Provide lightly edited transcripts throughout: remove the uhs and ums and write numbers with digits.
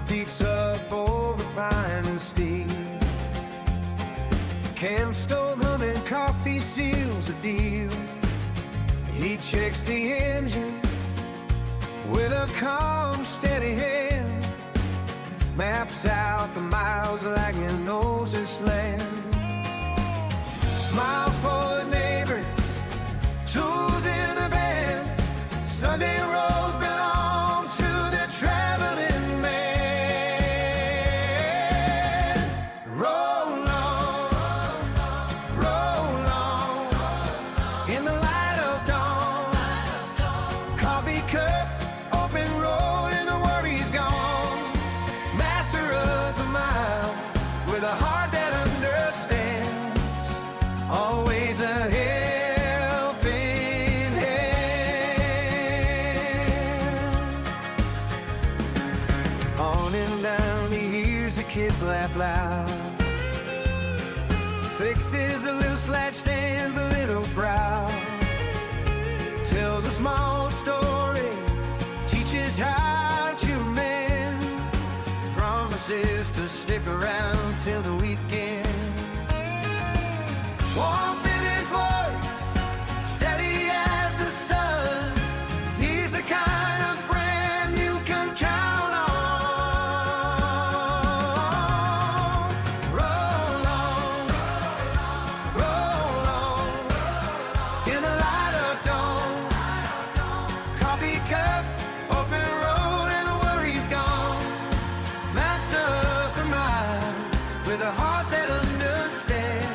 peaks up over Pine and Steel. Camp stove humming, coffee seals a deal. He checks the engine with a calm, steady hand. Maps out the miles like he knows this land. Smile for the neighbors, tools in the van. Sunday rolls belong to the traveling man. Roll on, in the light of dawn. Coffee cup, open road, and the worry's gone. Master of the miles, with a heart that understands. Always a helping hand. On and down he hears the kids laugh loud. Fixes a loose latch, stands a little proud. Tells a small story, teaches how to mend. Promises to stick around till the weekend. Warmth in his voice, steady as the sun. He's the kind of friend you can count on. Roll on, in the light of dawn. Coffee cup, open road, and the worry's gone. Master of the mind, with a heart that understands.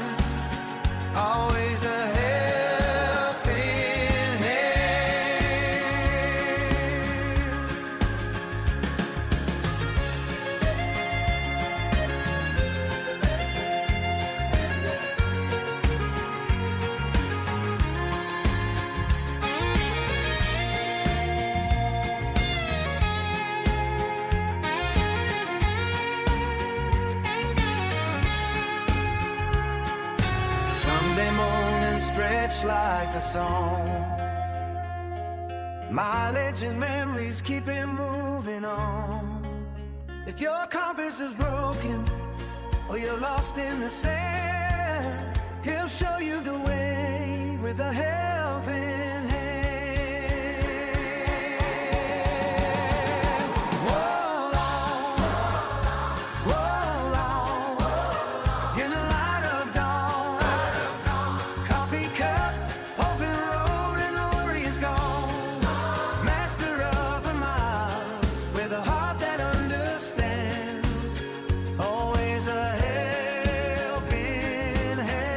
Always a helping hand. Sunday morning stretch like a song. Mileage and memories keep him moving on. If your compass is broken or you're lost in the sand, he'll show you the way with a helping hand. Roll on, in the light of dawn. Coffee cup, open road, and the worry is gone. Master of the miles, with a heart that understands. Always a helping hand.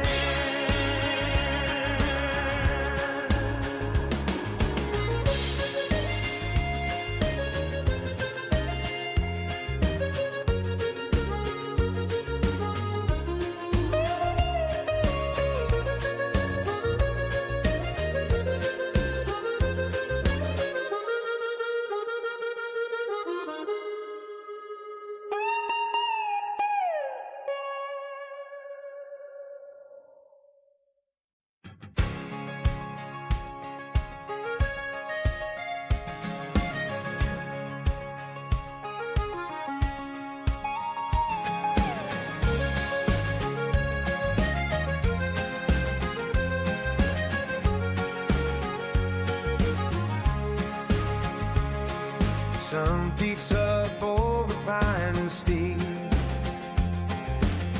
Sun peaks up over Pine and Steel.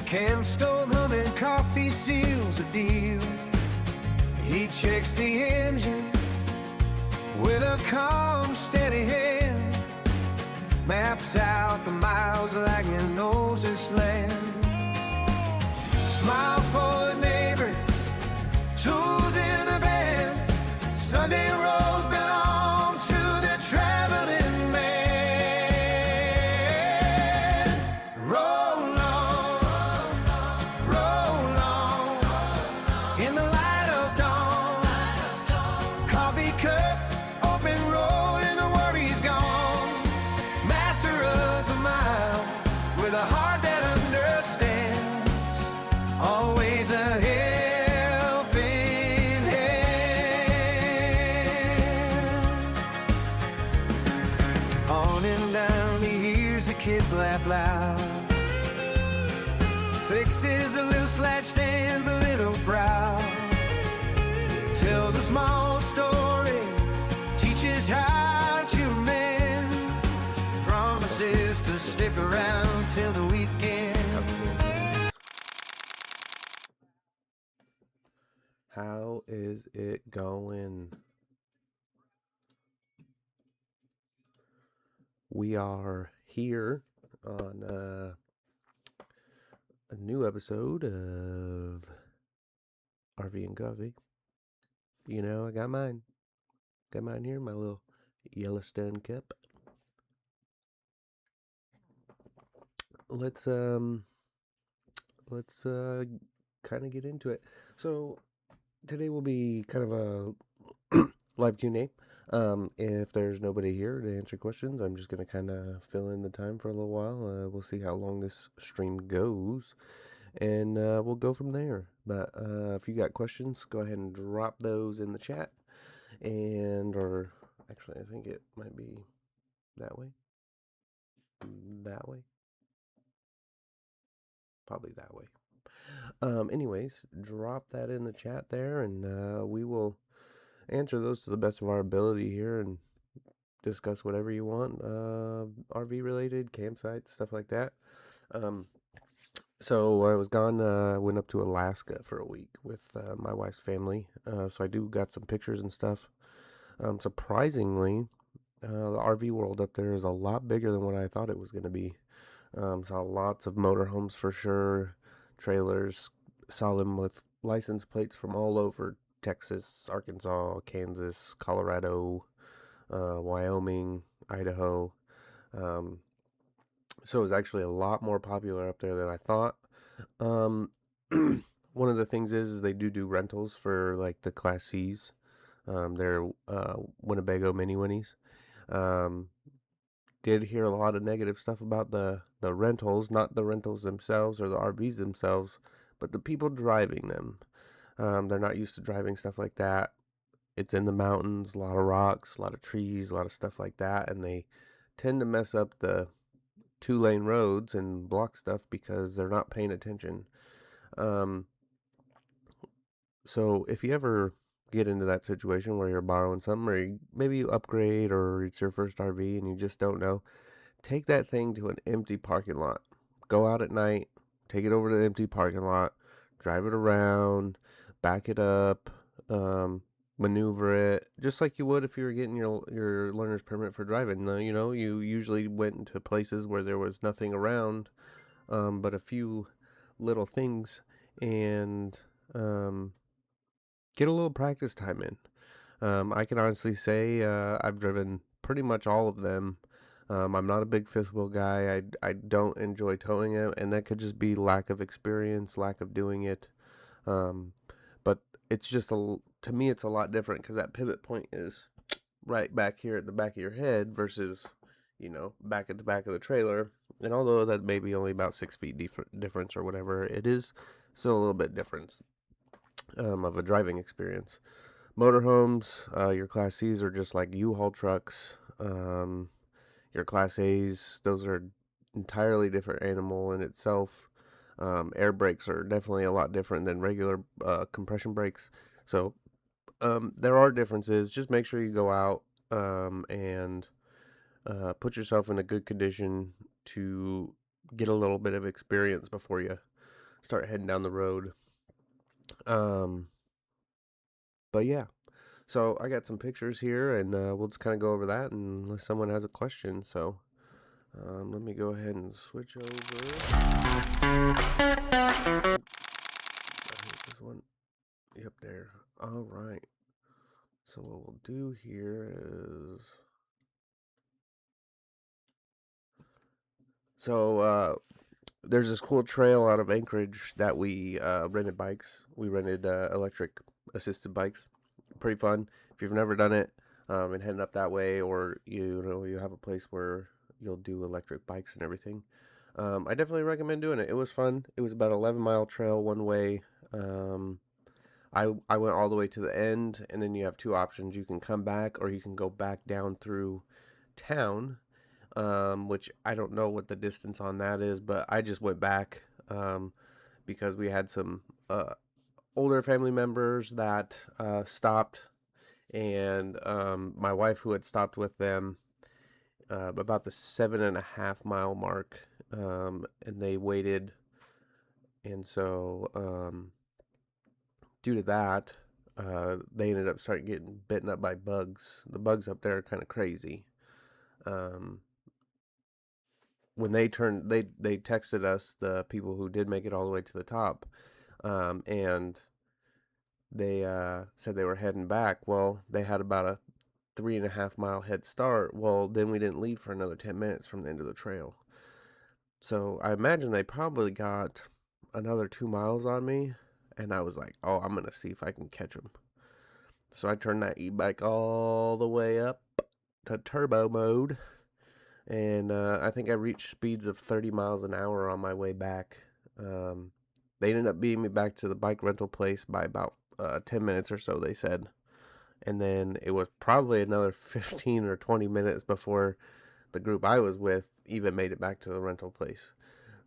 Camp stove humming, coffee seals a deal. He checks the engine with a calm, steady hand. Maps out the miles like he knows this land. Smile for the neighbors, tools in the van. Sunday rolls belong to the traveling man. Roll on, in the light of dawn. Coffee cup, open road, and the worry's gone. Master of the miles, with a heart that understands. Always ahead. laugh loud. Fixes a loose latch, stands a little proud. Tells a small story, teaches how to mend. Promises to stick around till the weekend. How is it going? We are here on a new episode of RV and Govey. You know, I got mine. Got mine here, my little Yellowstone cup. Let's kind of get into it. So today will be kind of a live Q&A. If there's nobody here to answer questions, I'm just going to kind of fill in the time for a little while. We'll see how long this stream goes, and we'll go from there. But if you got questions, go ahead and drop those in the chat. Or actually, I think it might be that way. That way. Probably that way. Anyways, drop that in the chat there, and we will answer those to the best of our ability here and discuss whatever you want, RV related, campsites, stuff like that. So I was gone, went up to Alaska for a week with my wife's family. So I do got some pictures and stuff. Surprisingly, the RV world up there is a lot bigger than what I thought it was going to be. Saw lots of motorhomes for sure, trailers, saw them with license plates from all over Texas, Arkansas, Kansas, Colorado, Wyoming, Idaho. So it was actually a lot more popular up there than I thought. One of the things is they do rentals for like the Class C's. They're Winnebago Mini Winnies. Did hear a lot of negative stuff about the rentals, not the rentals themselves or the RVs themselves, but the people driving them. They're not used to driving stuff like that. It's in the mountains, a lot of rocks, a lot of trees, a lot of stuff like that, and they tend to mess up the 2-lane roads and block stuff because they're not paying attention. So if you ever get into that situation where you're borrowing something, or maybe you upgrade, or it's your first RV and you just don't know, take that thing to an empty parking lot. Go out at night, take it over to the empty parking lot, drive it around, back it up, maneuver it, just like you would if you were getting your learner's permit for driving. You know, you usually went into places where there was nothing around, but a few little things, and get a little practice time in. I can honestly say I've driven pretty much all of them. I'm not a big fifth wheel guy. I don't enjoy towing it, and that could just be lack of experience, lack of doing it. But it's just to me, it's a lot different because that pivot point is right back here at the back of your head versus, you know, back at the back of the trailer. And although that may be only about 6 feet difference or whatever, it is still a little bit different of a driving experience. Motorhomes, your Class C's are just like U-Haul trucks. Your Class A's, those are entirely different animal in itself. Air brakes are definitely a lot different than regular compression brakes. So there are differences. Just make sure you go out and put yourself in a good condition to get a little bit of experience before you start heading down the road. But yeah, so I got some pictures here, and we'll just kind of go over that unless someone has a question. So let me go ahead and switch over. I think this one. Yep, there. All right. So what we'll do here is, there's this cool trail out of Anchorage that we rented bikes. We rented electric assisted bikes. Pretty fun. If you've never done it, and heading up that way, or you have a place where you'll do electric bikes and everything, I definitely recommend doing it. It was fun. It was about 11-mile trail one way. I went all the way to the end, and then you have two options. You can come back, or you can go back down through town. which I don't know what the distance on that is, but I just went back because we had some older family members that stopped, and my wife, who had stopped with them about the 7.5 mile mark, and they waited, and so due to that, they ended up starting getting bitten up by bugs. The bugs up there are kind of crazy. Um, when they texted us, the people who did make it all the way to the top, and they said they were heading back. Well, they had about a 3.5 mile head start. Well, then we didn't leave for another 10 minutes from the end of the trail. So I imagine they probably got another 2 miles on me, and I was like, oh, I'm gonna see if I can catch them. So I turned that e-bike all the way up to turbo mode, and I think I reached speeds of 30 miles an hour on my way back. They ended up beating me back to the bike rental place by about 10 minutes or so, they said. And then it was probably another 15 or 20 minutes before the group I was with even made it back to the rental place.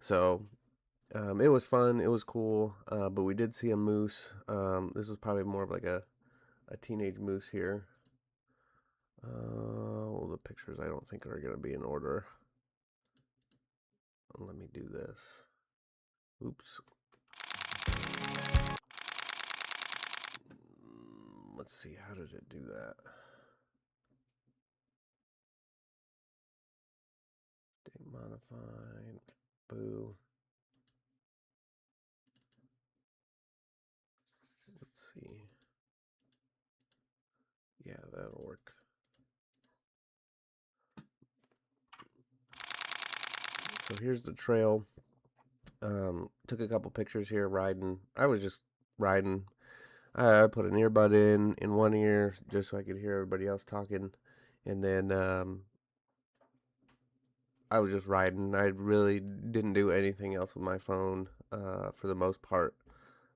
So it was fun. It was cool. But we did see a moose. This was probably more of like a teenage moose here. Well, the pictures I don't think are going to be in order. Let me do this. Oops. Let's see, how did it do that? Date modified. Boo. Let's see. Yeah, that'll work. So here's the trail. Took a couple pictures here riding. I was just riding. I put an earbud in one ear just so I could hear everybody else talking, and then I was just riding. I really didn't do anything else with my phone for the most part.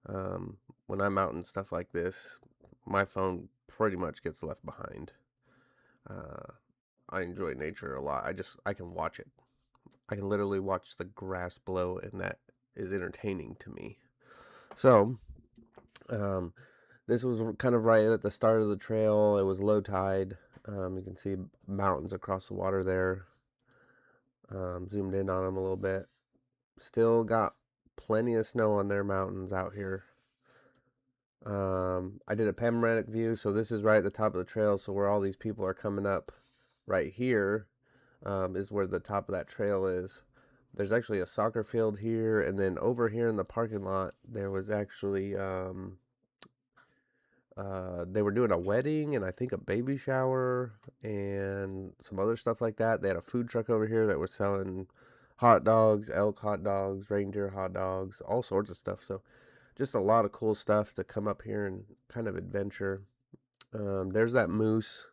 When I'm out and stuff like this, my phone pretty much gets left behind. I enjoy nature a lot. I can watch it. I can literally watch the grass blow, and that is entertaining to me. So, this was kind of right at the start of the trail. It was low tide. You can see mountains across the water there. Zoomed in on them a little bit. Still got plenty of snow on their mountains out here. I did a panoramic view, so this is right at the top of the trail. So where all these people are coming up, right here, is where the top of that trail is. There's actually a soccer field here, and then over here in the parking lot, there was actually they were doing a wedding and I think a baby shower and some other stuff like that. They had a food truck over here that was selling hot dogs, elk hot dogs, reindeer hot dogs, all sorts of stuff. So just a lot of cool stuff to come up here and kind of adventure. There's that moose.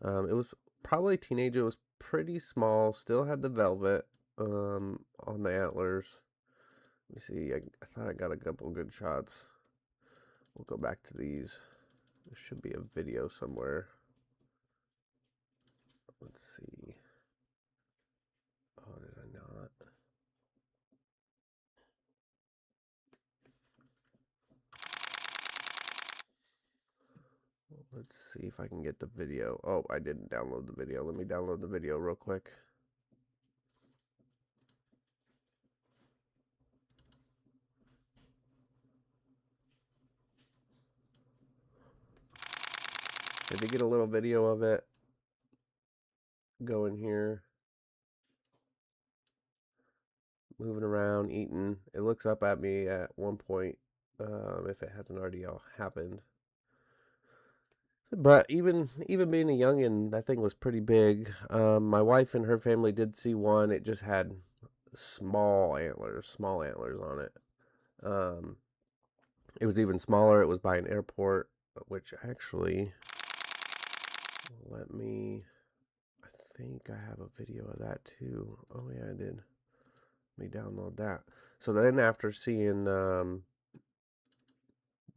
It was probably a teenager. It was pretty small. Still had the velvet on the antlers. Let me see. I thought I got a couple good shots. We'll go back to these. There should be a video somewhere. Let's see. Oh, did I not? Let's see if I can get the video. Oh, I didn't download the video. Let me download the video real quick. I did get a little video of it going here. Moving around, eating. It looks up at me at one point, if it hasn't already all happened. But even being a youngin, that thing was pretty big. My wife and her family did see one. It just had small antlers on it. It was even smaller. It was by an airport, which actually, I think I have a video of that too. Oh yeah, I did. Let me download that. So then after seeing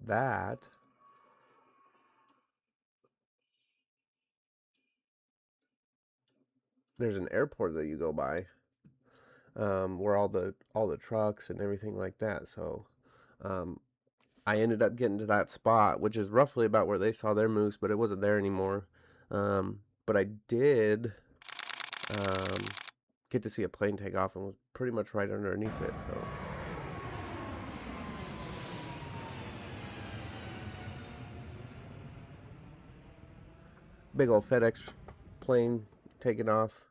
that, there's an airport that you go by, where all the trucks and everything like that. So um, I ended up getting to that spot, which is roughly about where they saw their moose, but it wasn't there anymore. But I did um, get to see a plane take off and was pretty much right underneath it. So big old FedEx plane taking off.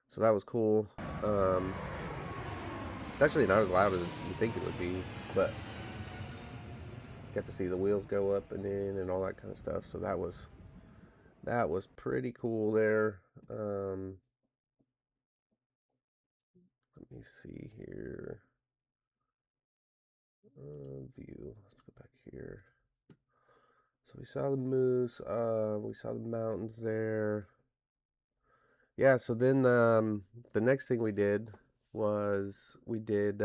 So that was cool. Um, it's actually not as loud as you think it would be, but got to see the wheels go up and in and all that kind of stuff. So that was pretty cool there. Let me see here. View. Let's go back here. So we saw the moose. We saw the mountains there. Yeah. So then the next thing we did was we did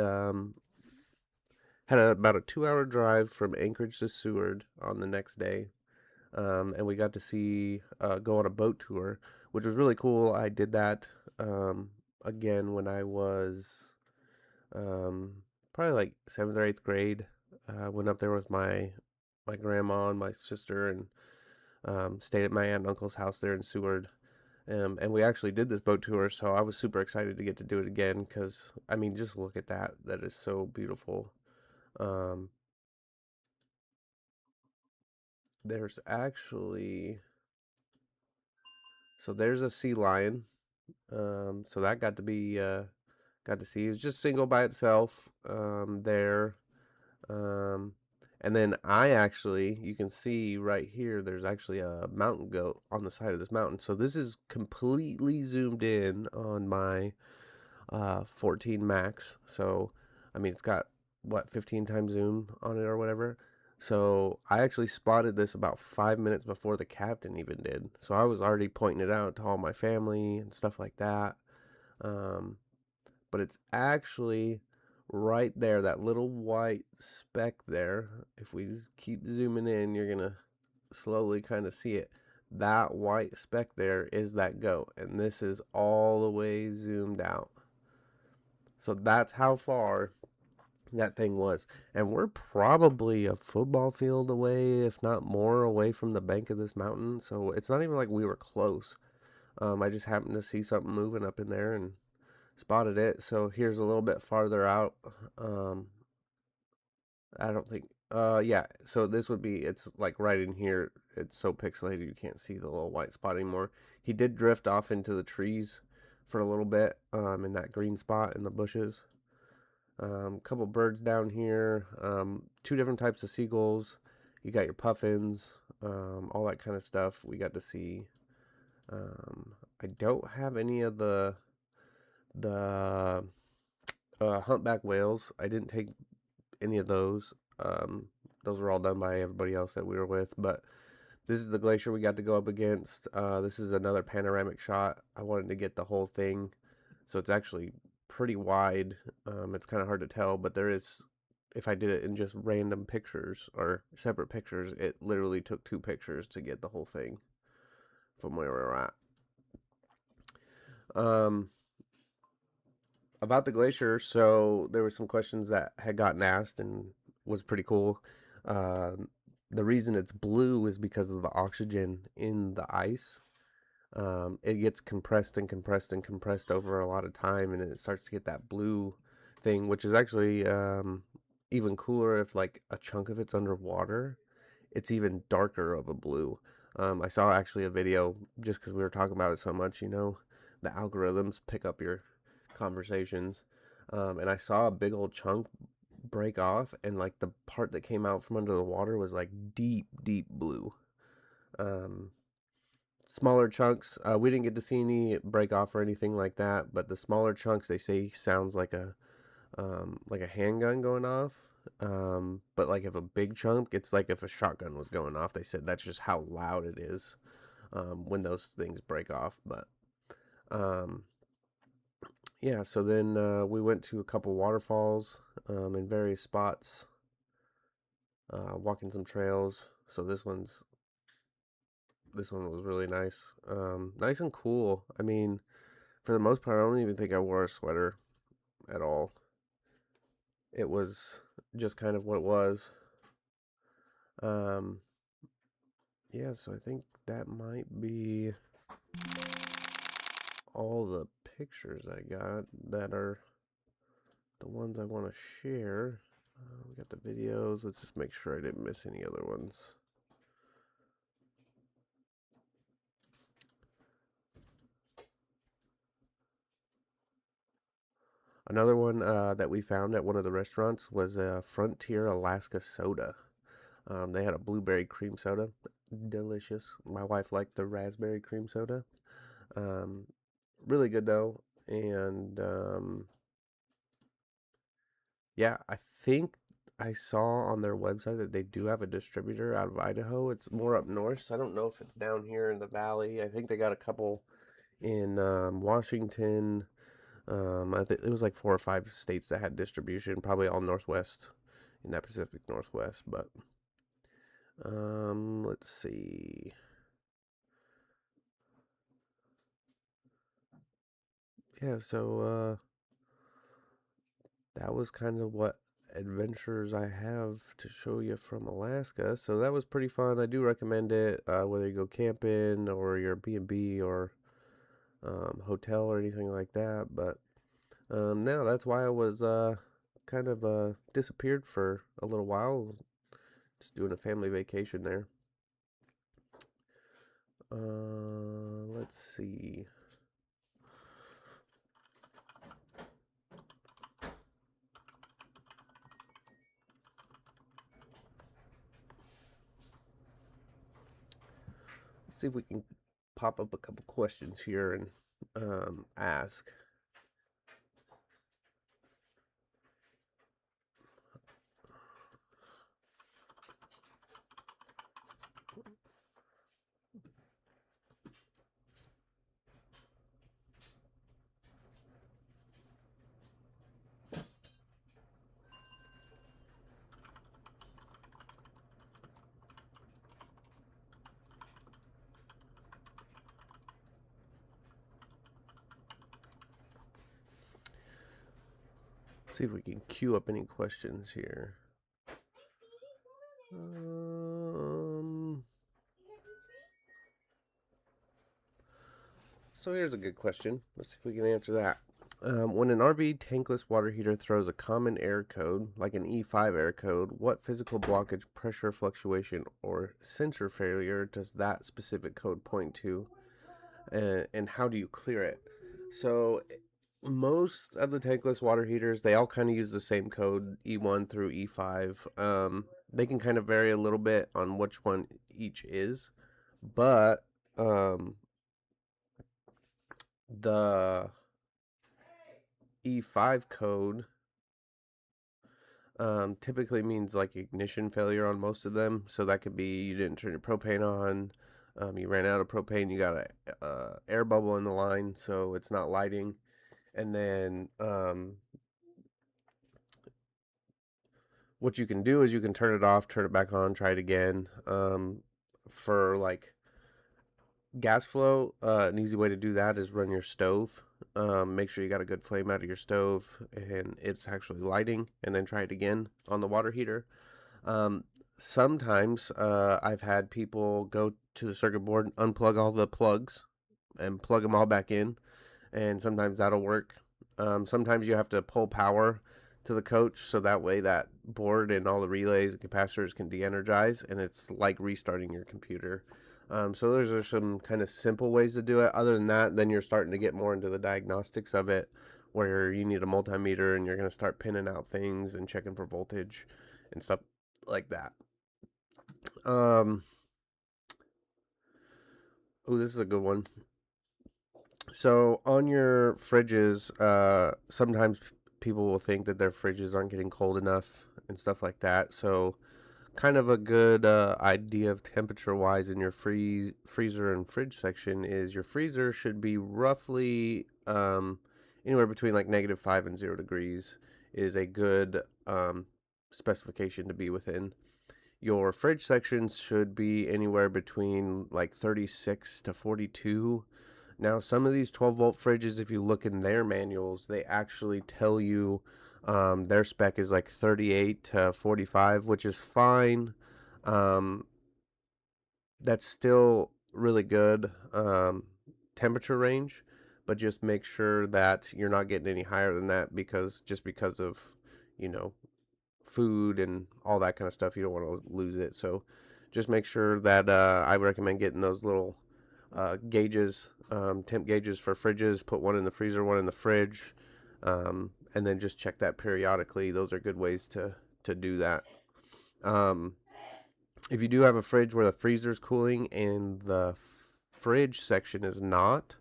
had about a 2 hour drive from Anchorage to Seward on the next day. And we got to see go on a boat tour, which was really cool. I did that again when I was probably like 7th or 8th grade. Went up there with my grandma and my sister, and stayed at my aunt and uncle's house there in Seward. And we actually did this boat tour, so I was super excited to get to do it again because, I mean, just look at that. That is so beautiful. Um, there's actually, so there's a sea lion. So that got to see. It was just single by itself there. Um, and then you can see right here, there's actually a mountain goat on the side of this mountain. So this is completely zoomed in on my 14 Max. So, I mean, it's got what, 15 times zoom on it or whatever. So I actually spotted this about 5 minutes before the captain even did. So I was already pointing it out to all my family and stuff like that. Um, but it's actually right there, that little white speck there. If we keep zooming in, you're gonna slowly kind of see it. That white speck there is that goat, and this is all the way zoomed out. So that's how far that thing was. And we're probably a football field away, if not more, away from the bank of this mountain. So it's not even like we were close. I just happened to see something moving up in there and spotted it. So here's a little bit farther out. Um, I don't think. Yeah. So this would be. It's like right in here. It's so pixelated you can't see the little white spot anymore. He did drift off into the trees for a little bit. In that green spot in the bushes. Couple birds down here. Two different types of seagulls. You got your puffins. All that kind of stuff. We got to see. I don't have any of the humpback whales. I didn't take any of those. Those were all done by everybody else that we were with. But this is the glacier we got to go up against. This is another panoramic shot. I wanted to get the whole thing. So it's actually pretty wide. It's kind of hard to tell, but there is, if I did it in just random pictures or separate pictures, it literally took 2 pictures to get the whole thing from where we're at. About the glacier, so there were some questions that had gotten asked and was pretty cool. The reason it's blue is because of the oxygen in the ice. It gets compressed and compressed and compressed over a lot of time, and then it starts to get that blue thing, which is actually even cooler if like a chunk of it's underwater. It's even darker of a blue. I saw actually a video, just because we were talking about it so much, the algorithms pick up your conversations. And I saw a big old chunk break off, and like the part that came out from under the water was like deep, deep blue. Smaller chunks, we didn't get to see any break off or anything like that, but the smaller chunks, they say, sounds like a handgun going off. But like if a big chunk, it's like if a shotgun was going off. They said that's just how loud it is when those things break off. But yeah, so then we went to a couple waterfalls in various spots, walking some trails. So this one was really nice, nice and cool. I mean, for the most part, I don't even think I wore a sweater at all. It was just kind of what it was. Um, yeah, so I think that might be all the pictures I got that are the ones I want to share. We got the videos. Let's just make sure I didn't miss any other ones. Another one that we found at one of the restaurants was a Frontier Alaska soda. They had a blueberry cream soda. Delicious. My wife liked the raspberry cream soda. Um, really good though. And yeah, I think I saw on their website that they do have a distributor out of Idaho. It's more up north, so I don't know if it's down here in the valley. I think they got a couple in Washington. I think it was like 4 or 5 states that had distribution, probably all Northwest in that Pacific Northwest. But let's see. Yeah, so that was kind of what adventures I have to show you from Alaska. So that was pretty fun. I do recommend it, whether you go camping or you're B&B or hotel or anything like that. But now that's why I was kind of disappeared for a little while, just doing a family vacation there. Let's see. Let's see if we can pop up a couple questions here and ask. See if we can queue up any questions here. So here's a good question. Let's see if we can answer that. When an RV tankless water heater throws a common error code, like an E5 error code, what physical blockage, pressure fluctuation, or sensor failure does that specific code point to? And how do you clear it? So most of the tankless water heaters, they all kind of use the same code, E1 through E5. They can kind of vary a little bit on which one each is, but the E5 code typically means like ignition failure on most of them. So that could be you didn't turn your propane on, you ran out of propane, you got a air bubble in the line, so it's not lighting. And then what you can do is you can turn it off, turn it back on, try it again. For like gas flow, an easy way to do that is run your stove. Make sure you got a good flame out of your stove and it's actually lighting, and then try it again on the water heater. Sometimes I've had people go to the circuit board, unplug all the plugs, and plug them all back in, and sometimes that'll work. Sometimes you have to pull power to the coach so that way that board and all the relays and capacitors can de-energize, and it's like restarting your computer. So those are some kind of simple ways to do it. Other than that, then you're starting to get more into the diagnostics of it, where you need a multimeter and you're going to start pinning out things and checking for voltage and stuff like that. Oh, this is a good one. So on your fridges, sometimes people will think that their fridges aren't getting cold enough and stuff like that. So kind of a good idea of temperature wise in your freezer and fridge section is your freezer should be roughly anywhere between like -5 and 0 degrees is a good specification to be within. Your fridge sections should be anywhere between like 36 to 42, Now, some of these 12-volt fridges, if you look in their manuals, they actually tell you their spec is like 38 to 45, which is fine. Um, that's still really good temperature range, but just make sure that you're not getting any higher than that, because of, you know, food and all that kind of stuff. You don't want to lose it. So just make sure that I recommend getting those little gauges, temp gauges for fridges. Put one in the freezer, one in the fridge, and then just check that periodically. Those are good ways to do that. Um, if you do have a fridge where the freezer's cooling and the fridge section is not,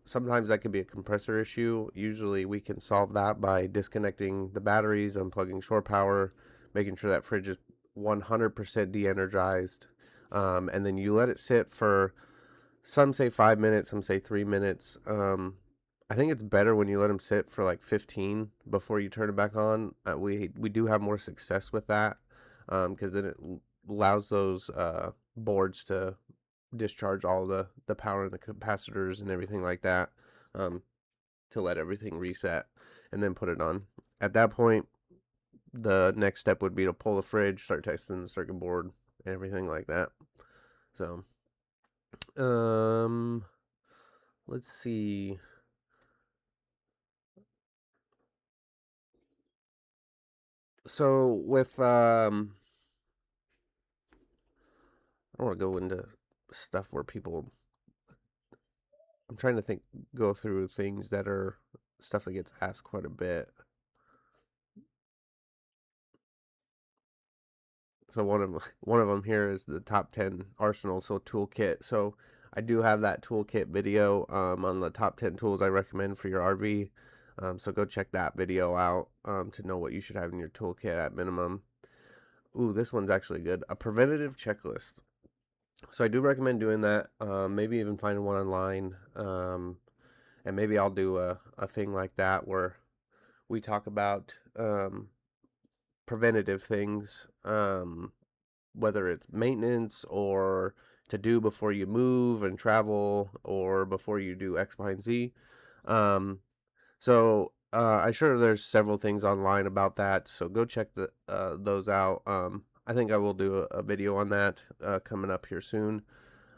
sometimes that could be a compressor issue. Usually we can solve that by disconnecting the batteries, unplugging shore power, making sure that fridge is 100% de-energized. And then you let it sit for, some say 5 minutes, some say 3 minutes. I think it's better when you let them sit for like 15 before you turn it back on. We do have more success with that, because then it allows those boards to discharge all the power in the capacitors and everything like that, to let everything reset and then put it on. At that point, the next step would be to pull the fridge, start testing the circuit board, and everything like that. So, let's see. So with I don't want to go into stuff where people. I'm trying to go through things that are stuff that gets asked quite a bit. So one of them here is the top 10 arsenal, so toolkit. So I do have that toolkit video on the top 10 tools I recommend for your RV. So go check that video out to know what you should have in your toolkit at minimum. Ooh, this one's actually good. A preventative checklist. So I do recommend doing that. Maybe even finding one online. And maybe I'll do a thing like that where we talk about preventative things, whether it's maintenance or to do before you move and travel, or before you do X, Y, and Z. I'm sure there's several things online about that, so go check those out. I think I will do a video on that coming up here soon,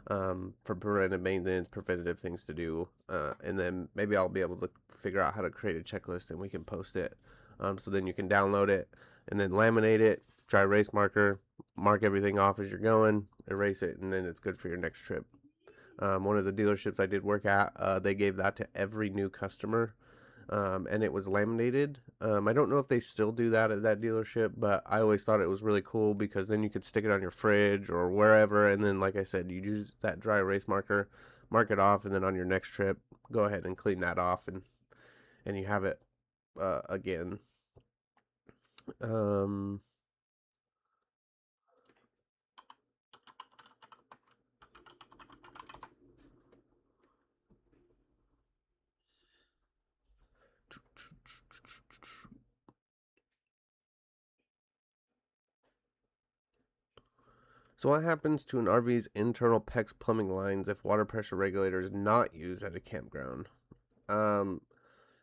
for preventive maintenance, preventative things to do, and then maybe I'll be able to figure out how to create a checklist and we can post it. So then you can download it and then laminate it, dry erase marker, mark everything off as you're going, erase it, and then it's good for your next trip. One of the dealerships I did work at, they gave that to every new customer, and it was laminated. I don't know if they still do that at that dealership, but I always thought it was really cool, because then you could stick it on your fridge or wherever, and then, like I said, you use that dry erase marker, mark it off, and then on your next trip, go ahead and clean that off, and you have it again. Um, So what happens to an RV's internal PEX plumbing lines if water pressure regulator is not used at a campground? Um,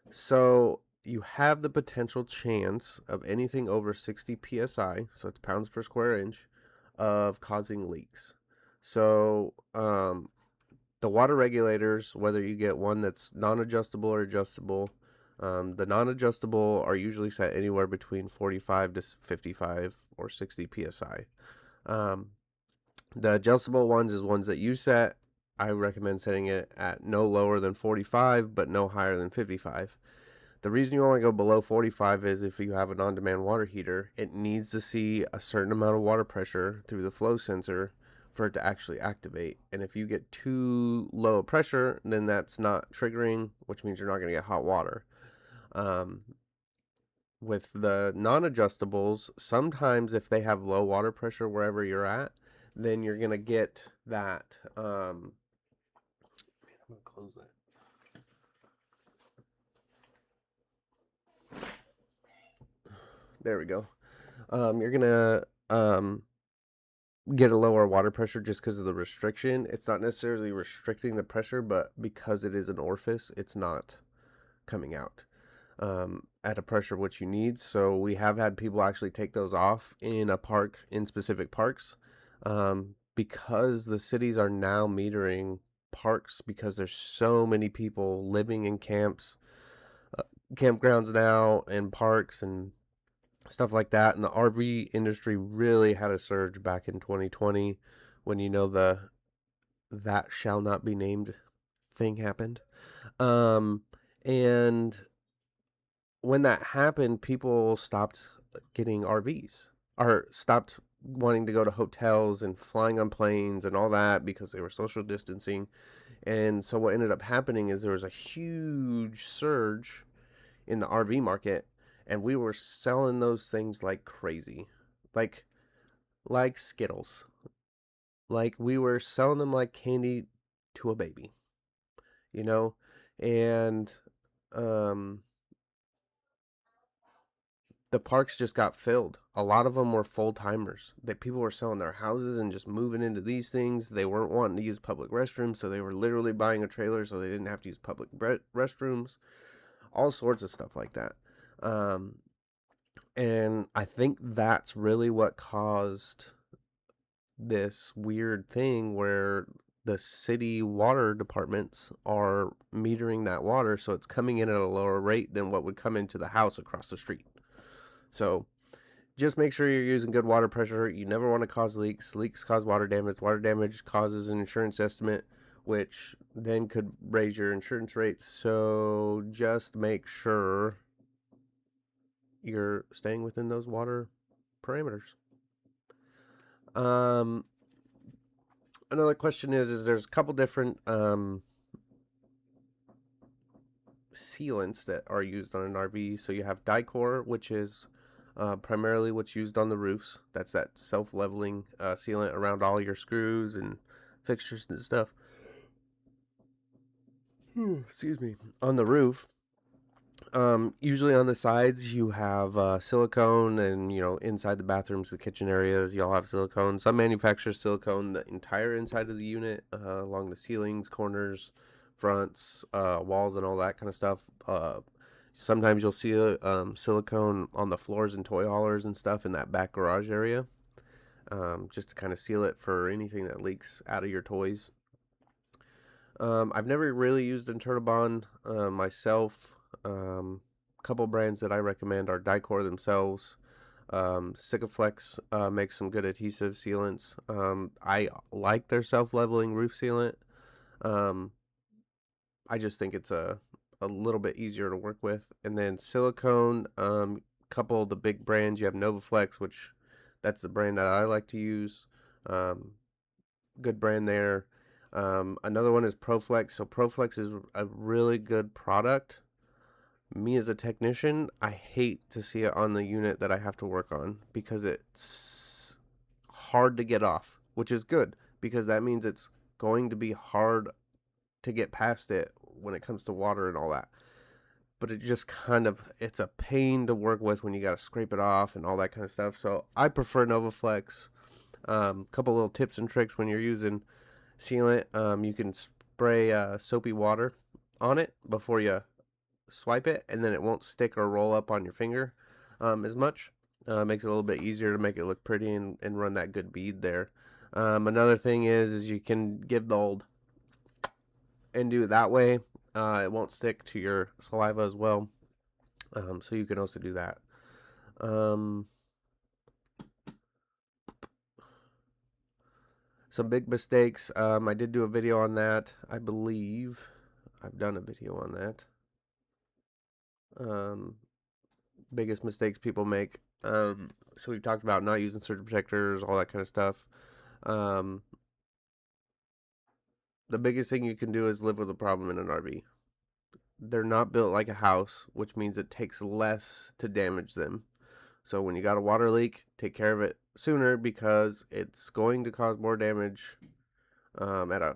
so you have the potential chance of anything over 60 psi, so it's pounds per square inch, of causing leaks. So the water regulators, whether you get one that's non-adjustable or adjustable, the non-adjustable are usually set anywhere between 45 to 55 or 60 psi. The adjustable ones is ones that you set. I recommend setting it at no lower than 45, but no higher than 55. The reason you want to go below 45 is if you have an on-demand water heater, it needs to see a certain amount of water pressure through the flow sensor for it to actually activate. And if you get too low pressure, then that's not triggering, which means you're not going to get hot water. With the non-adjustables, sometimes if they have low water pressure wherever you're at, then you're going to get that. I'm going to close that. There we go. You're going to get a lower water pressure just because of the restriction. It's not necessarily restricting the pressure, but because it is an orifice, it's not coming out at a pressure which you need. So we have had people actually take those off in a park, in specific parks, because the cities are now metering parks because there's so many people living in camps, campgrounds now, and parks and stuff like that. And the RV industry really had a surge back in 2020 when, you know, the that shall not be named thing happened. And when that happened, people stopped getting RVs, or stopped wanting to go to hotels and flying on planes and all that because they were social distancing. And so what ended up happening is there was a huge surge in the RV market, and we were selling those things like crazy, like Skittles. Like, we were selling them like candy to a baby, you know? And um the parks just got filled. A lot of them were full timers. That people were selling their houses and just moving into these things. They weren't wanting to use public restrooms, so they were literally buying a trailer so they didn't have to use public restrooms. All sorts of stuff like that. And I think that's really what caused this weird thing where the city water departments are metering that water, so it's coming in at a lower rate than what would come into the house across the street. So just make sure you're using good water pressure. You never want to cause leaks. Leaks cause water damage. Water damage causes an insurance estimate, which then could raise your insurance rates. So just make sure you're staying within those water parameters. Another question is there's a couple different sealants that are used on an RV. So you have Dicor, which is primarily what's used on the roofs. That's that self-leveling sealant around all your screws and fixtures and stuff. Excuse me. On the roof, usually on the sides you have silicone, and you know, inside the bathrooms, the kitchen areas, you'll have silicone. Some manufacturers silicone the entire inside of the unit, along the ceilings, corners, fronts, walls, and all that kind of stuff. Sometimes you'll see silicone on the floors and toy haulers and stuff in that back garage area, just to kind of seal it for anything that leaks out of your toys. I've never really used Internabond myself. Couple brands that I recommend are Dicor themselves. Sikaflex makes some good adhesive sealants. I like their self-leveling roof sealant. I just think it's a little bit easier to work with. And then silicone, couple of the big brands, you have Novaflex, which that's the brand that I like to use. Good brand there. Another one is ProFlex. So ProFlex is a really good product. Me as a technician, I hate to see it on the unit that I have to work on because it's hard to get off, which is good because that means it's going to be hard to get past it when it comes to water and all that. But it just it's a pain to work with when you got to scrape it off and all that kind of stuff. So I prefer Novaflex. Couple little tips and tricks when you're using sealant. You can spray soapy water on it before you swipe it, and then it won't stick or roll up on your finger as much. Makes it a little bit easier to make it look pretty and run that good bead there. Another thing is you can give the old and do it that way. It won't stick to your saliva as well. So you can also do that. Some big mistakes. I did do a video on that. I believe I've done a video on that. Biggest mistakes people make. So we've talked about not using surge protectors, all that kind of stuff. The biggest thing you can do is live with a problem in an RV. They're not built like a house, which means it takes less to damage them. So when you got a water leak, take care of it sooner because it's going to cause more damage at a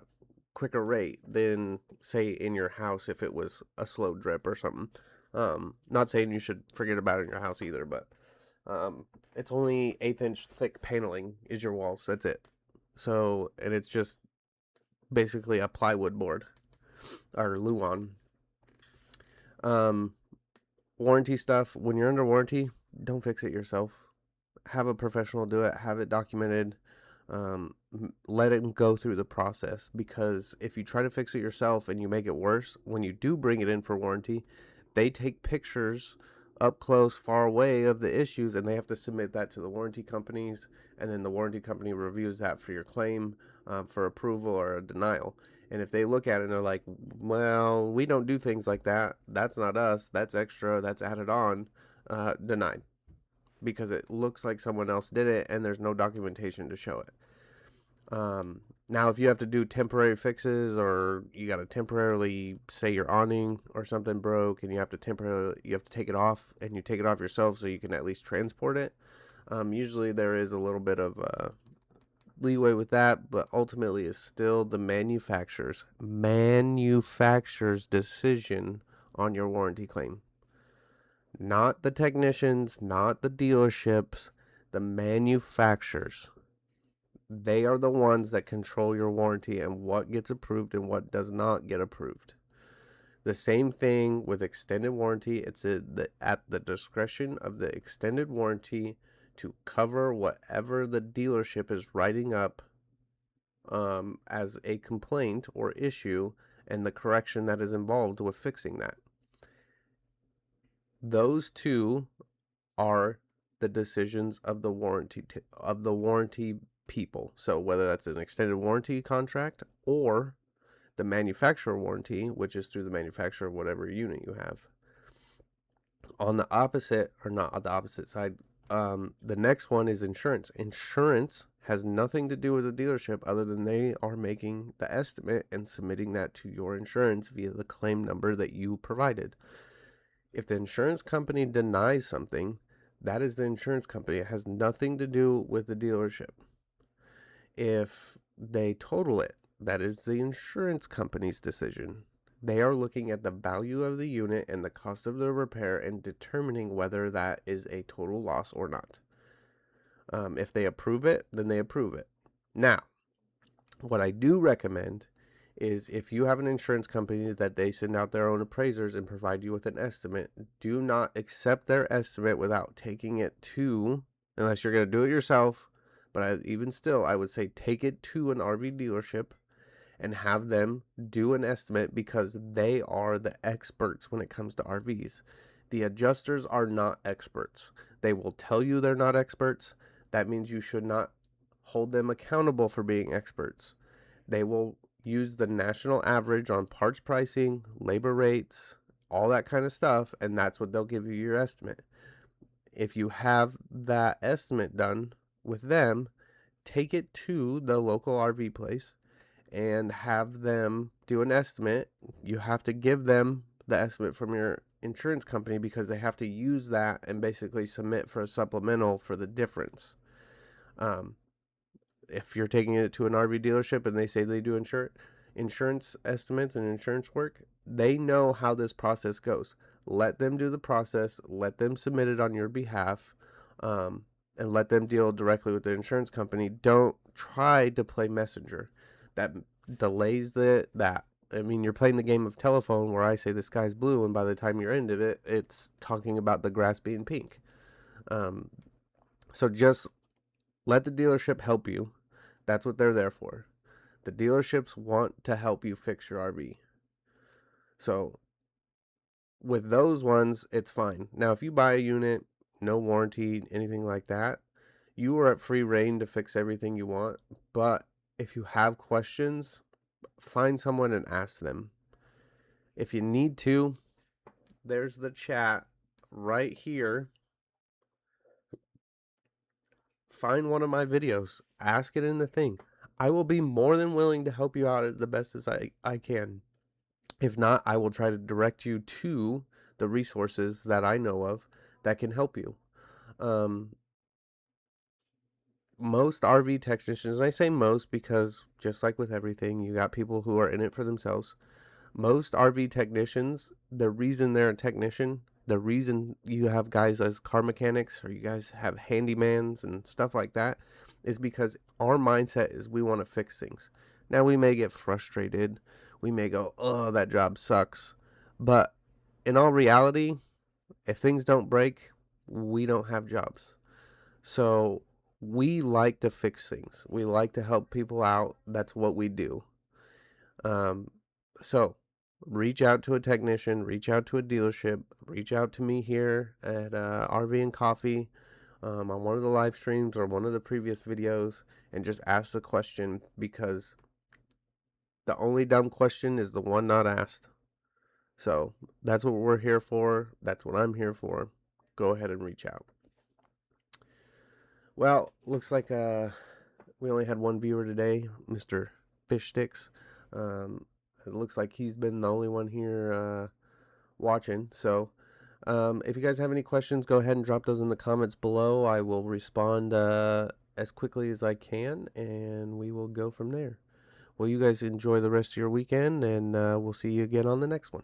quicker rate than, say, in your house if it was a slow drip or something. Not saying you should forget about it in your house either, but It's only 1/8 inch thick paneling is your walls. That's it. So, and it's just basically a plywood board or Luan. Warranty stuff. When you're under warranty, don't fix it yourself. Have a professional do it. Have it documented. Let it go through the process, because if you try to fix it yourself and you make it worse, when you do bring it in for warranty, they take pictures up close, far away of the issues, and they have to submit that to the warranty companies, and then the warranty company reviews that for your claim, for approval or a denial. And if they look at it and they're like, well, we don't do things like that, that's not us, that's extra, that's added on, denied, because it looks like someone else did it and there's no documentation to show it. Now, if you have to do temporary fixes, or you got to temporarily say your awning or something broke and you have to take it off, and you take it off yourself so you can at least transport it. Usually there is a little bit of leeway with that, but ultimately it's still the manufacturer's decision on your warranty claim. Not the technicians, not the dealerships, the manufacturers. They are the ones that control your warranty and what gets approved and what does not get approved. The same thing with extended warranty. It's at the discretion of the extended warranty to cover whatever the dealership is writing up as a complaint or issue, and the correction that is involved with fixing that. Those two are the decisions of the warranty people. So whether that's an extended warranty contract or the manufacturer warranty, which is through the manufacturer of whatever unit you have. On the opposite, or not on the opposite side, the next one is insurance. Insurance has nothing to do with the dealership other than they are making the estimate and submitting that to your insurance via the claim number that you provided. If the insurance company denies something, that is the insurance company. It has nothing to do with the dealership. If they total it, that is the insurance company's decision. They are looking at the value of the unit and the cost of the repair and determining whether that is a total loss or not. If they approve it, then they approve it. Now, what I do recommend is, if you have an insurance company that they send out their own appraisers and provide you with an estimate, do not accept their estimate without taking it to, unless you're going to do it yourself. But I would say take it to an RV dealership and have them do an estimate, because they are the experts when it comes to RVs. The adjusters are not experts. They will tell you they're not experts. That means you should not hold them accountable for being experts. They will use the national average on parts pricing, labor rates, all that kind of stuff, and that's what they'll give you your estimate. If you have that estimate done with them, take it to the local RV place and have them do an estimate. You have to give them the estimate from your insurance company, because they have to use that and basically submit for a supplemental for the difference. If you're taking it to an RV dealership and they say they do insurance estimates and insurance work, they know how this process goes. Let them do the process, let them submit it on your behalf, and let them deal directly with the insurance company. Don't try to play messenger. That delays you're playing the game of telephone where I say the sky's blue, and by the time you're into it, it's talking about the grass being pink. So just let the dealership help you. That's what they're there for. The dealerships want to help you fix your RV. So with those ones, it's fine. Now, if you buy a unit, no warranty, anything like that, you are at free reign to fix everything you want. But if you have questions, find someone and ask them. If you need to, there's the chat right here. Find one of my videos, ask it in the thing. I will be more than willing to help you out as the best as I can. If not, I will try to direct you to the resources that I know of that can help you. Most RV technicians, and I say most because just like with everything, you got people who are in it for themselves. Most RV technicians, the reason they're a technician The reason you have guys as car mechanics, or you guys have handymans and stuff like that, is because our mindset is we want to fix things. Now, we may get frustrated. We may go, oh, that job sucks. But in all reality, if things don't break, we don't have jobs. So we like to fix things. We like to help people out. That's what we do. So reach out to a technician, reach out to a dealership, reach out to me here at RV and Coffee on one of the live streams or one of the previous videos, and just ask the question, because the only dumb question is the one not asked. So that's what we're here for. That's what I'm here for. Go ahead and reach out. Well, looks like we only had one viewer today, Mr. Fish Sticks. It looks like he's been the only one here watching. So if you guys have any questions, go ahead and drop those in the comments below. I will respond as quickly as I can, and we will go from there. Well, you guys enjoy the rest of your weekend, and we'll see you again on the next one.